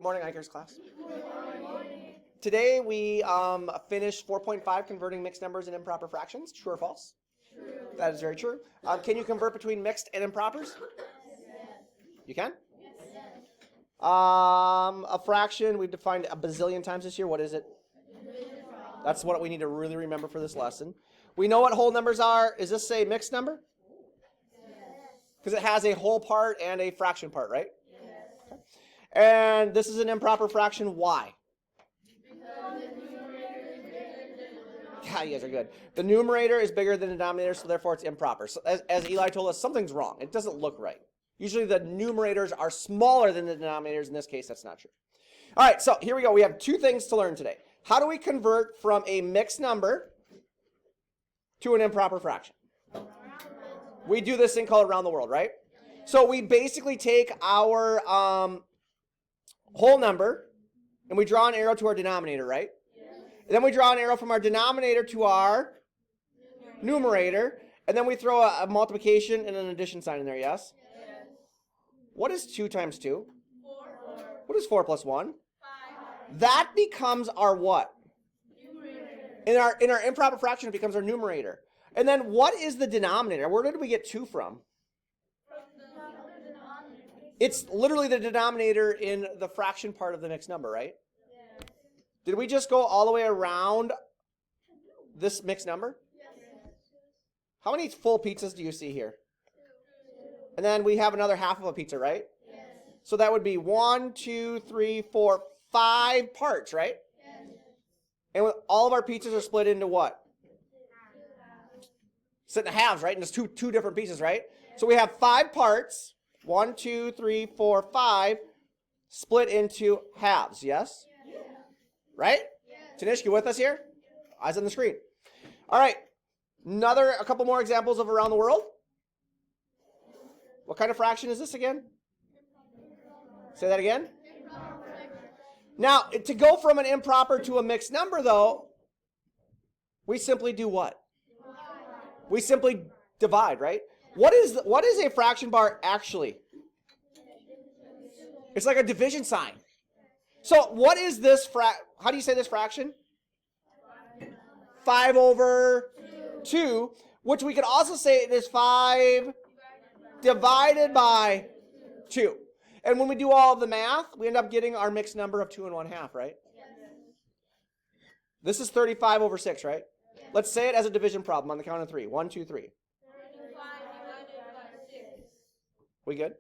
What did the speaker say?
Morning, Eicher's class. Today we finished 4.5, converting mixed numbers and improper fractions. True or false? True. That is very true. Can you convert between mixed and impropers? Yes. You can? Yes. A fraction we've defined a bazillion times this year. What is it? That's what we need to really remember for this lesson. We know what whole numbers are. Is this a mixed number? Because it has a whole part and a fraction part, right? Yes. Okay. And this is an improper fraction. Why? Yeah, you guys are good. The numerator is bigger than the denominator, so therefore it's improper. So as Eli told us, something's wrong. It doesn't look right. Usually the numerators are smaller than the denominators. In this case, that's not true. All right, so here we go. We have two things to learn today. How do we convert from a mixed number to an improper fraction? We do this thing called around the world, right? So we basically take our whole number and we draw an arrow to our denominator, right? And then we draw an arrow from our denominator to our numerator, and then we throw a multiplication and an addition sign in there, yes? Yes. What is 2 times 2? 4. What is 4 plus 1? 5. That becomes our what? Numerator. In our improper fraction, it becomes our numerator. And then what is the denominator? Where did we get 2 from? From the other denominator. It's literally the denominator in the fraction part of the mixed number, right? Yes. Did we just go all the way around this mixed number? Yes. How many full pizzas do you see here? And then we have another half of a pizza, right? Yes. So that would be 1, 2, 3, 4, 5 parts, right? Yes. And all of our pizzas are split into what? Split into halves, right? And there's two different pieces, right? So we have 5 parts. 1, 2, 3, 4, 5 split into halves, yes? Right? Tanish, you with us here? Eyes on the screen. All right. A couple more examples of around the world. What kind of fraction is this again? Say that again. Now, to go from an improper to a mixed number, though, we simply do what? We simply divide, right? What is a fraction bar actually? It's like a division sign. So what is this how do you say this fraction? 5 over 2, which we could also say it is 5 divided by 2. And when we do all of the math, we end up getting our mixed number of 2 1/2, right? This is 35 over 6, right? Let's say it as a division problem on the count of 3. 1, 2, 3. 35 divided by 6. We good?